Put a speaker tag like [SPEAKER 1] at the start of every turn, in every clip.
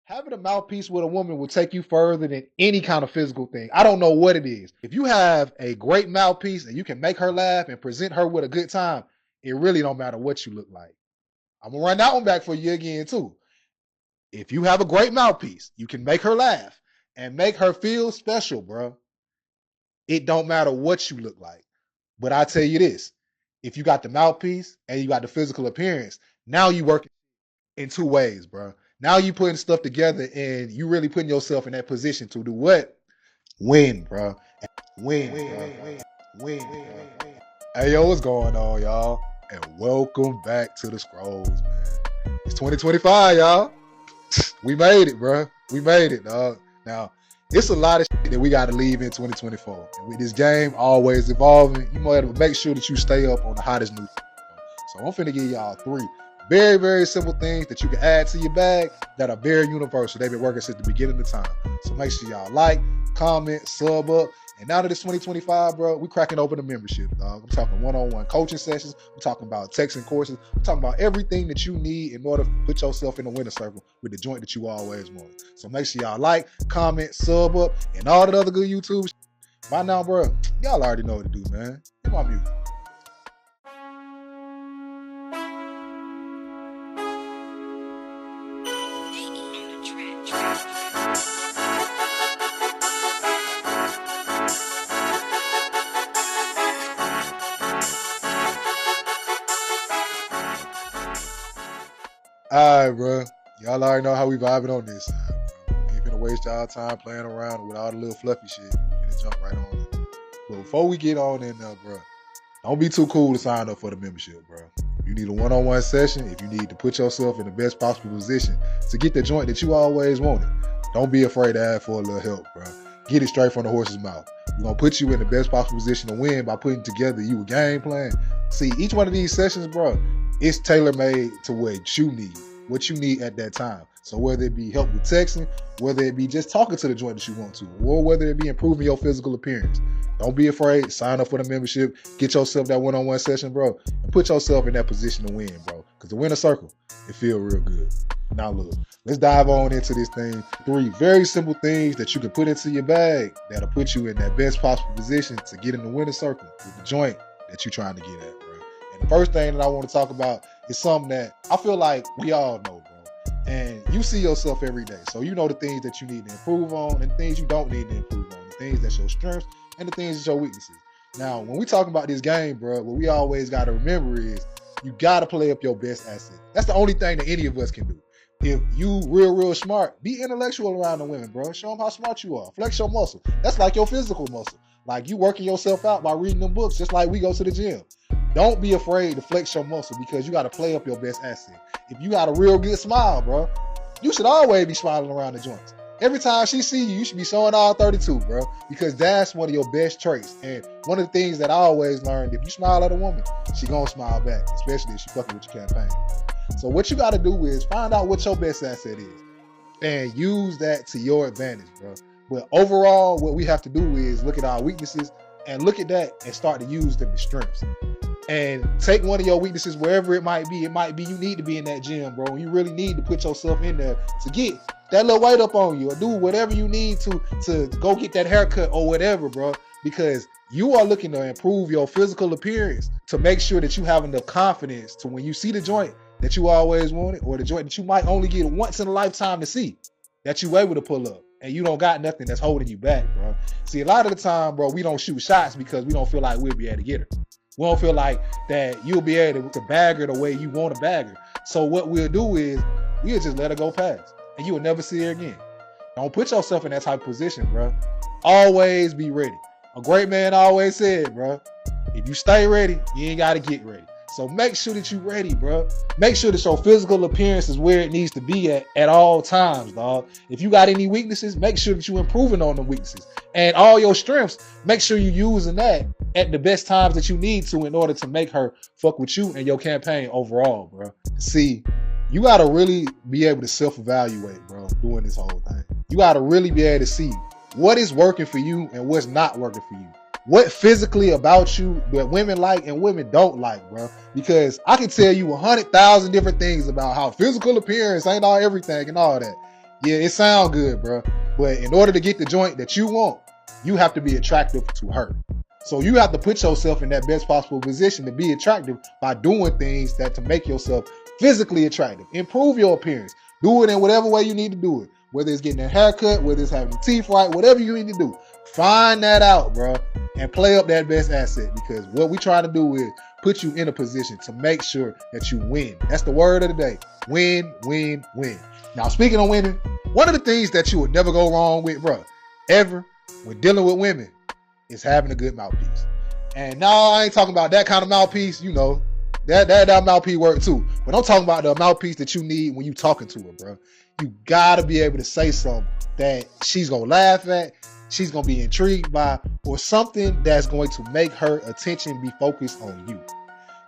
[SPEAKER 1] Having a mouthpiece with a woman will take you further than any kind of physical thing. I don't know what it is. If you have a great mouthpiece and you can make her laugh and present her with a good time, it really don't matter what you look like. I'm gonna run that one back for you again too. If you have a great mouthpiece, you can make her laugh and make her feel special, bro. It don't matter what you look like. But I tell you this, if you got the mouthpiece and you got the physical appearance, now you work in two ways, bro. Now you putting stuff together and you really putting yourself in that position to do what? Win, bro. Win, bro. Win, bro. Hey, yo, what's going on, y'all? And welcome back to the Scrolls, man. It's 2025, y'all. We made it, bro. We made it, dog. Now, it's a lot of shit that we got to leave in 2024. And with this game always evolving, you might have to make sure that you stay up on the hottest new shit. So I'm finna give y'all three very, very simple things that you can add to your bag that are very universal. They've been working since the beginning of time. So make sure y'all like, comment, sub up. And now that it's 2025, bro, we cracking open the membership, dog. I'm talking one-on-one coaching sessions. I'm talking about texting courses. I'm talking about everything that you need in order to put yourself in the winner circle with the joint that you always wanted. So make sure y'all like, comment, sub up, and all that other good YouTube shit. By now, bro, y'all already know what to do, man. Hit my music. All right, bro. Y'all already know how we vibing on this side, bro. We ain't finna waste y'all time playing around with all the little fluffy shit. We finna jump right on it. But before we get on in there, bro, don't be too cool to sign up for the membership, bro. If you need a one-on-one session, if you need to put yourself in the best possible position to get the joint that you always wanted, don't be afraid to ask for a little help, bro. Get it straight from the horse's mouth. We're going to put you in the best possible position to win by putting together you a game plan. See, each one of these sessions, bro, it's tailor-made to what you need at that time. So whether it be help with texting, whether it be just talking to the joint that you want to, or whether it be improving your physical appearance, don't be afraid. Sign up for the membership. Get yourself that one-on-one session, bro, and put yourself in that position to win, bro. Because the winner circle, it feel real good. Now look, let's dive on into this thing. Three very simple things that you can put into your bag that'll put you in that best possible position to get in the winner circle with the joint that you're trying to get at, bro. And the first thing that I want to talk about is something that I feel like we all know, bro. And you see yourself every day. So you know the things that you need to improve on and the things you don't need to improve on. The things that's your strengths and the things that's your weaknesses. Now, when we talk about this game, bro, what we always got to remember is you got to play up your best asset. That's the only thing that any of us can do. If you real smart, be intellectual around the women, bro. Show them how smart you are. Flex your muscle. That's like your physical muscle. Like you working yourself out by reading them books, just like we go to the gym. Don't be afraid to flex your muscle because you got to play up your best asset. If you got a real good smile, bro, you should always be smiling around the joints. Every time she see you, you should be showing all 32, bro, because that's one of your best traits. And one of the things that I always learned, if you smile at a woman, she gonna smile back, especially if she fucking with your campaign. So what you got to do is find out what your best asset is and use that to your advantage, bro. But overall, what we have to do is look at our weaknesses and look at that and start to use them as strengths. And take one of your weaknesses wherever it might be. It might be you need to be in that gym, bro. You really need to put yourself in there to get that little weight up on you or do whatever you need to go get that haircut or whatever, bro. Because you are looking to improve your physical appearance to make sure that you have enough confidence to when you see the joint that you always wanted or the joint that you might only get once in a lifetime to see, that you able to pull up and you don't got nothing that's holding you back, bro. See, a lot of the time, bro, we don't shoot shots because we don't feel like we'll be able to get her. We don't feel like that you'll be able to bag her the way you want to bag her. So what we'll do is we'll just let her go past and you will never see her again. Don't put yourself in that type of position, bro. Always be ready. A great man always said, bro, if you stay ready, you ain't got to get ready. So make sure that you're ready, bro. Make sure that your physical appearance is where it needs to be at all times, dog. If you got any weaknesses, make sure that you're improving on the weaknesses. And all your strengths, make sure you're using that at the best times that you need to in order to make her fuck with you and your campaign overall, bro. See, you got to really be able to self-evaluate, bro, doing this whole thing. You got to really be able to see what is working for you and what's not working for you. What physically about you that women like and women don't like, bro. Because I can tell you 100,000 different things about how physical appearance ain't all everything and all that. Yeah, it sounds good, bro. But in order to get the joint that you want, you have to be attractive to her. So you have to put yourself in that best possible position to be attractive by doing things that to make yourself physically attractive. Improve your appearance. Do it in whatever way you need to do it. Whether it's getting a haircut, whether it's having the teeth right, whatever you need to do. Find that out, bro, and play up that best asset, because what we try to do is put you in a position to make sure that you win. That's the word of the day. Win, win, win. Now, speaking of winning, one of the things that you would never go wrong with, bro, ever, when dealing with women, is having a good mouthpiece. And now I ain't talking about that kind of mouthpiece, you know, that mouthpiece work too. But I'm talking about the mouthpiece that you need when you talking to her, bro. You gotta be able to say something that she's gonna laugh at, she's gonna be intrigued by, or something that's going to make her attention be focused on you.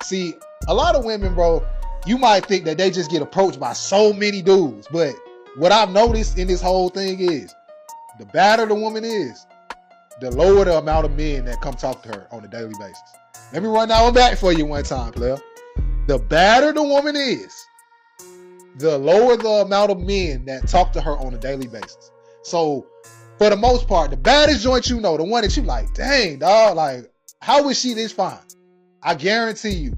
[SPEAKER 1] See, a lot of women, bro, you might think that they just get approached by so many dudes, but what I've noticed in this whole thing is, the badder the woman is, the lower the amount of men that come talk to her on a daily basis. Let me run that one back for you one time, player. The badder the woman is, the lower the amount of men that talk to her on a daily basis. So, for the most part, the baddest joint you know, the one that you like, dang, dog, like, how is she this fine? I guarantee you,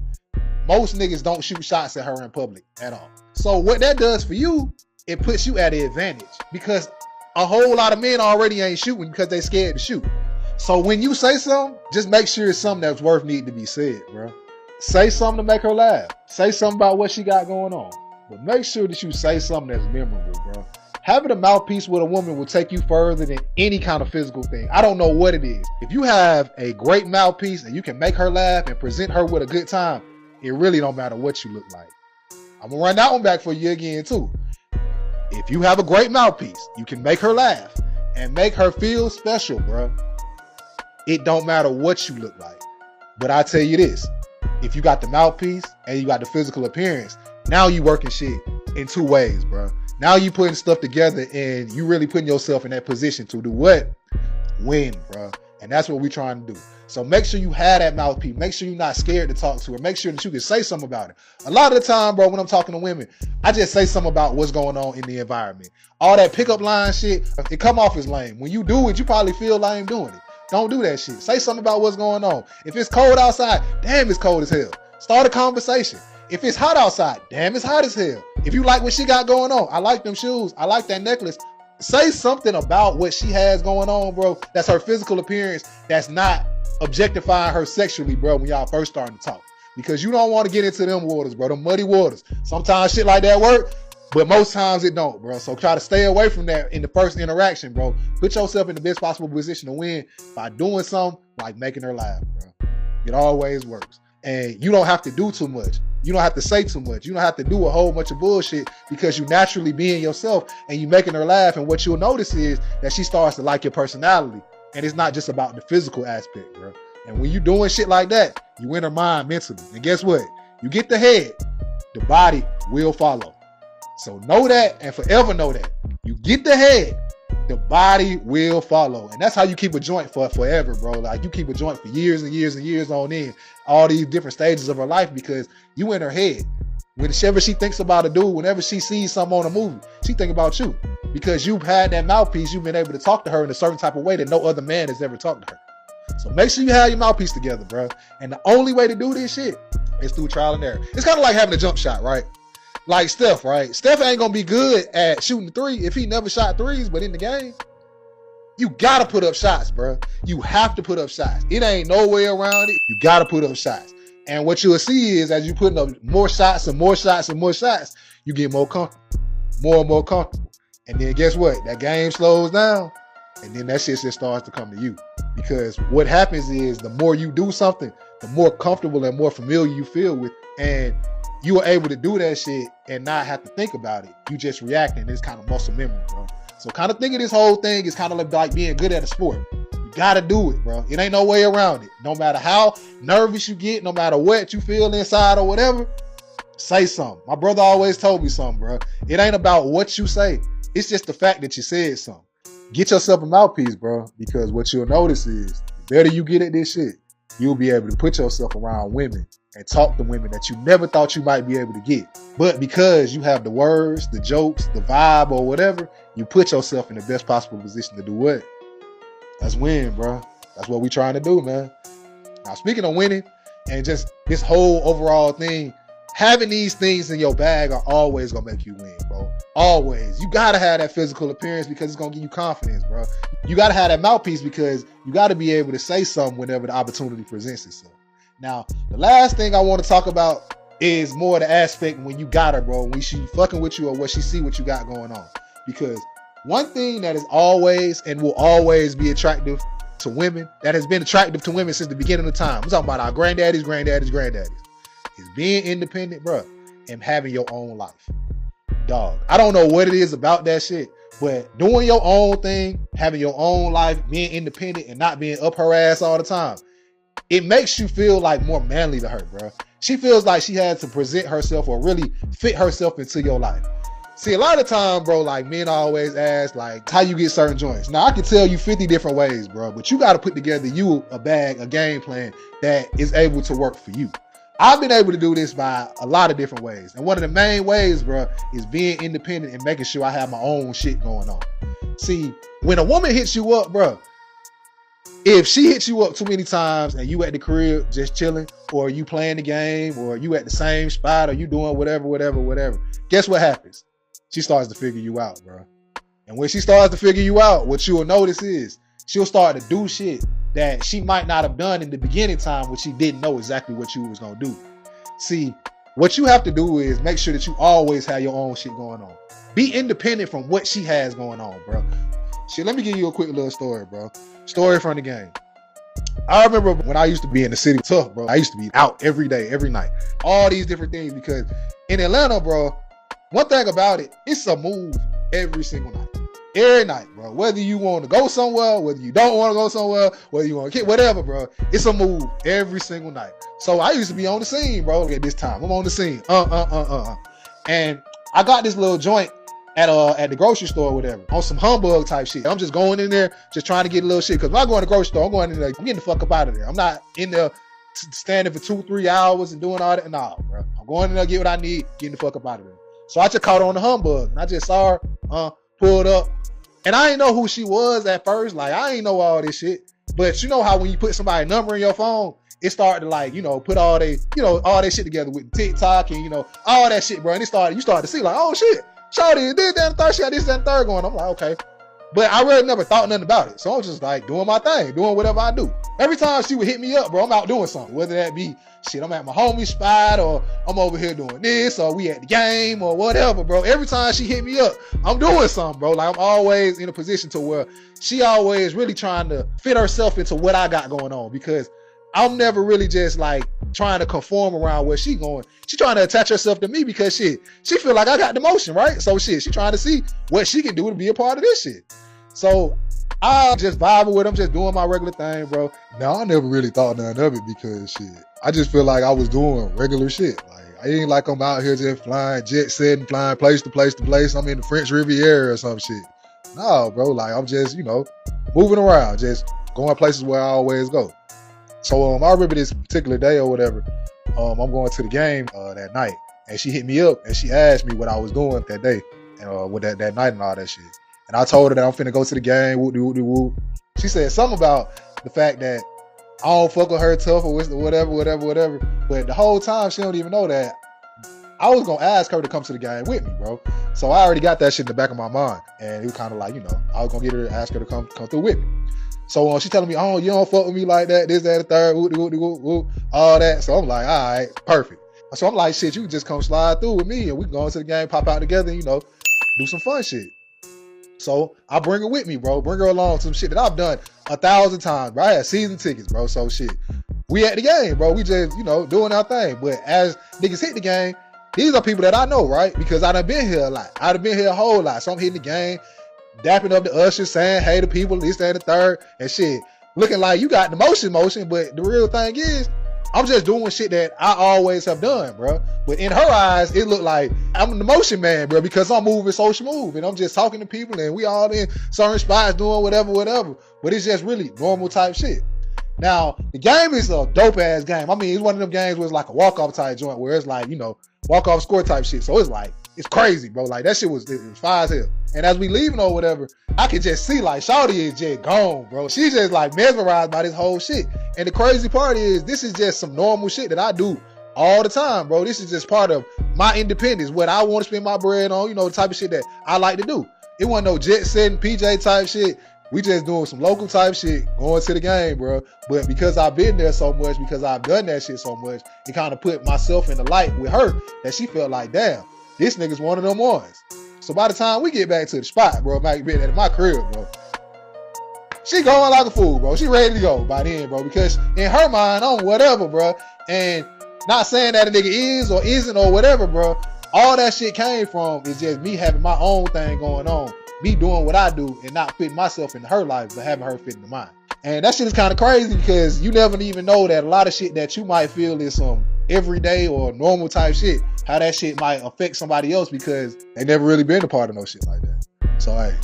[SPEAKER 1] most niggas don't shoot shots at her in public at all. So what that does for you, it puts you at an advantage, because a whole lot of men already ain't shooting because they scared to shoot. So when you say something, just make sure it's something that's worth needing to be said, bro. Say something to make her laugh. Say something about what she got going on. But make sure that you say something that's memorable, bro. Having a mouthpiece with a woman will take you further than any kind of physical thing. I don't know what it is. If you have a great mouthpiece and you can make her laugh and present her with a good time, it really don't matter what you look like. I'm gonna run that one back for you again too. If you have a great mouthpiece, you can make her laugh and make her feel special, bro. It don't matter what you look like. But I tell you this, if you got the mouthpiece and you got the physical appearance, now you working shit in two ways, bro. Now you putting stuff together and you really putting yourself in that position to do what? Win, bro. And that's what we trying to do. So make sure you have that mouthpiece. Make sure you're not scared to talk to her. Make sure that you can say something about it. A lot of the time, bro, when I'm talking to women, I just say something about what's going on in the environment. All that pickup line shit, it come off as lame. When you do it, you probably feel lame doing it. Don't do that shit. Say something about what's going on. If it's cold outside, damn, it's cold as hell. Start a conversation. If it's hot outside, damn, it's hot as hell. If you like what she got going on, I like them shoes, I like that necklace. Say something about what she has going on, bro. That's her physical appearance. That's not objectifying her sexually, bro, when y'all first starting to talk. Because you don't want to get into them waters, bro, them muddy waters. Sometimes shit like that work, but most times it don't, bro. So try to stay away from that in the first interaction, bro. Put yourself in the best possible position to win by doing something like making her laugh, bro. It always works. And you don't have to do too much. You don't have to say too much. You don't have to do a whole bunch of bullshit, because you naturally being yourself and you making her laugh. And what you'll notice is that she starts to like your personality. And it's not just about the physical aspect, bro. And when you doing shit like that, you win her mind mentally. And guess what? You get the head, the body will follow. So know that and forever know that. You get the head, the body will follow. And that's how you keep a joint for forever, bro. Like, you keep a joint for years and years and years on end, all these different stages of her life, because you in her head. Whenever she thinks about a dude, whenever she sees something on a movie, she think about you. Because you've had that mouthpiece, you've been able to talk to her in a certain type of way that no other man has ever talked to her. So make sure you have your mouthpiece together, bro. And the only way to do this shit is through trial and error. It's kind of like having a jump shot, right? Like Steph, right? Steph ain't gonna be good at shooting the three if he never shot threes, but in the game, you gotta put up shots, bro. You have to put up shots. It ain't no way around it. You gotta put up shots. And what you'll see is, as you putting up more shots and more shots and more shots, you get more comfortable, more and more comfortable. And then guess what? That game slows down, and then that shit just starts to come to you. Because what happens is, the more you do something, the more comfortable and more familiar you feel with, and you are able to do that shit and not have to think about it. You just react, and it's kind of muscle memory, bro. So kind of think of this whole thing is kind of like being good at a sport. You gotta do it, bro. It ain't no way around it. No matter how nervous you get, no matter what you feel inside or whatever, say something. My brother always told me something, bro. It ain't about what you say. It's just the fact that you said something. Get yourself a mouthpiece, bro, because what you'll notice is, the better you get at this shit, you'll be able to put yourself around women and talk to women that you never thought you might be able to get. But because you have the words, the jokes, the vibe, or whatever, you put yourself in the best possible position to do what? That's win, bro. That's what we trying to do, man. Now, speaking of winning and just this whole overall thing, having these things in your bag are always going to make you win, bro. Always. You got to have that physical appearance because it's going to give you confidence, bro. You got to have that mouthpiece because you got to be able to say something whenever the opportunity presents itself. Now, the last thing I want to talk about is more the aspect when you got her, bro, when she fucking with you or when she see what you got going on. Because one thing that is always and will always be attractive to women, that has been attractive to women since the beginning of time, I'm talking about our granddaddies, is being independent, bro, and having your own life. Dog, I don't know what it is about that shit, but doing your own thing, having your own life, being independent and not being up her ass all the time, it makes you feel like more manly to her, bro. She feels like she had to present herself or really fit herself into your life. See, a lot of time, bro, like men always ask, like, how you get certain joints. Now, I can tell you 50 different ways, bro, but you got to put together a game plan that is able to work for you. I've been able to do this by a lot of different ways. And one of the main ways, bro, is being independent and making sure I have my own shit going on. See, when a woman hits you up, bro, if she hits you up too many times and you at the crib just chilling, or you playing the game, or you at the same spot, or you doing whatever, guess what happens? She starts to figure you out, bro. And when she starts to figure you out, what you will notice is she'll start to do shit that she might not have done in the beginning time when she didn't know exactly what you was going to do. See, what you have to do is make sure that you always have your own shit going on. Be independent from what she has going on, bro. Shit, let me give you a quick little story, bro. Story from the game. I remember when I used to be in the city tough, bro. I used to be out every day, every night. All these different things because in Atlanta, bro, one thing about it, it's a move every single night. Every night, bro. Whether you want to go somewhere, whether you don't want to go somewhere, whether you want to kick, whatever, bro. It's a move every single night. So I used to be on the scene, bro, at this time. I'm on the scene. And I got this little joint at the grocery store or whatever, on some humbug type shit. I'm just going in there, just trying to get a little shit. Because when I go in the grocery store, I'm going in there, I'm getting the fuck up out of there. I'm not in there standing for 2-3 hours and doing all that. Nah, bro. I'm going in there, get what I need, getting the fuck up out of there. So I just caught her on the humbug. And I just saw her, pulled up. And I didn't know who she was at first. Like, I ain't know all this shit. But you know how when you put somebody's number in your phone, it started to, like, you know, put all they shit together with TikTok and, you know, all that shit, bro. And you started to see, like, oh shit, shawty, this, that, and third, she got this, that, and third going. I'm like, okay. But I really never thought nothing about it. So I was just like doing my thing, doing whatever I do. Every time she would hit me up, bro, I'm out doing something. Whether that be, shit, I'm at my homie spot, or I'm over here doing this, or we at the game, or whatever, bro. Every time she hit me up, I'm doing something, bro. Like, I'm always in a position to where she always really trying to fit herself into what I got going on, because I'm never really just like trying to conform around where she going. She trying to attach herself to me because shit, she feel like I got the motion, right? So shit, she trying to see what she can do to be a part of this shit. So I just vibing with them, just doing my regular thing, bro. Now, I never really thought none of it because shit, I just feel like I was doing regular shit. Like, I ain't like I'm out here just flying, jet setting, flying place to place to place. I'm in the French Riviera or some shit. No, bro, like I'm just, you know, moving around, just going places where I always go. So I remember this particular day or whatever, I'm going to the game that night, and she hit me up and she asked me what I was doing that day and with that night and all that shit. And I told her that I'm finna go to the game, whoop. She said something about the fact that I don't fuck with her tough or whatever. But the whole time she don't even know that I was gonna ask her to come to the game with me, bro. So I already got that shit in the back of my mind, and it was kind of like, you know, I was gonna get her to ask her to come through with me. So she telling me, oh, you don't fuck with me like that, this, that, and the third, whoop, all that. So I'm like, all right, perfect. So I'm like, shit, you can just come slide through with me and we can go into the game, pop out together, and, you know, do some fun shit. So I bring her with me, bro. Bring her along to some shit that I've done 1,000 times, bro. I had season tickets, bro. So shit, we at the game, bro. We just, you know, doing our thing. But as niggas hit the game, these are people that I know, right? Because I done been here a lot. I done been here a whole lot. So I'm hitting the game, dapping up the ushers, saying hey to people, this, that, and the third, and shit. Looking like you got the motion, but the real thing is, I'm just doing shit that I always have done, bro. But in her eyes, it looked like I'm the motion man, bro, because I'm moving social move and I'm just talking to people and we all in certain spots doing whatever. But it's just really normal type shit. Now, the game is a dope-ass game. I mean, it's one of them games where it's like a walk-off type joint where it's like, walk-off score type shit. So it's like, it's crazy, bro. Like, that shit was fire as hell. And as we leaving or whatever, I can just see, like, Shawty is just gone, bro. She's just, like, mesmerized by this whole shit. And the crazy part is, this is just some normal shit that I do all the time, bro. This is just part of my independence, what I want to spend my bread on, the type of shit that I like to do. It wasn't no jet setting, PJ type shit. We just doing some local type shit, going to the game, bro. But because I've been there so much, because I've done that shit so much, it kind of put myself in the light with her that she felt like, damn, this nigga's one of them ones. So by the time we get back to the spot, bro, back at my crib, bro, she going like a fool, bro. She ready to go by then, bro, because in her mind, on whatever, bro. And not saying that a nigga is or isn't or whatever, bro. All that shit came from is just me having my own thing going on. Me doing what I do and not fitting myself into her life, but having her fit into mine. And that shit is kind of crazy because you never even know that a lot of shit that you might feel is some everyday or normal type shit, how that shit might affect somebody else because they never really been a part of no shit like that. So, hey,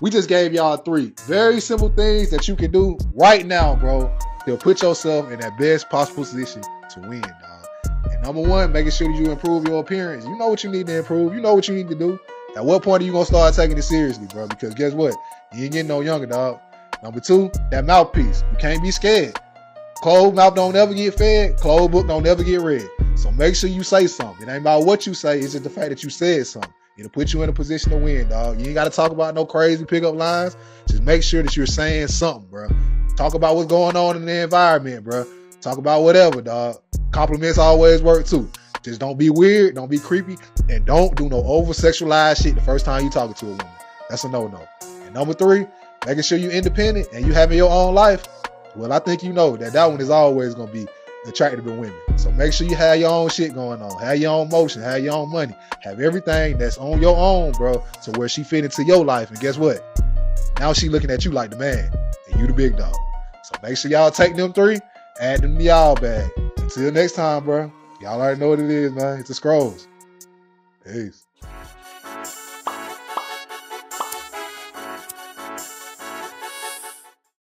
[SPEAKER 1] we just gave y'all 3 very simple things that you can do right now, bro, to put yourself in that best possible position to win, dog. And number 1, making sure that you improve your appearance. You know what you need to improve. You know what you need to do. At what point are you going to start taking it seriously, bro? Because guess what? You ain't getting no younger, dog. Number 2, that mouthpiece. You can't be scared. Closed mouth don't ever get fed. Closed book don't ever get read. So make sure you say something. It ain't about what you say. It's just the fact that you said something. It'll put you in a position to win, dog. You ain't got to talk about no crazy pickup lines. Just make sure that you're saying something, bro. Talk about what's going on in the environment, bro. Talk about whatever, dog. Compliments always work, too. Just don't be weird, don't be creepy, and don't do no over-sexualized shit the first time you talking to a woman. That's a no-no. And number 3, making sure you're independent and you having your own life. Well, I think you know that one is always going to be attractive to women. So make sure you have your own shit going on. Have your own motion. Have your own money. Have everything that's on your own, bro, to where she fit into your life. And guess what? Now she looking at you like the man, and you the big dog. So make sure y'all take them 3, add them to y'all bag. Until next time, bro. Y'all already know what it is, man. It's the Scrolls. Peace.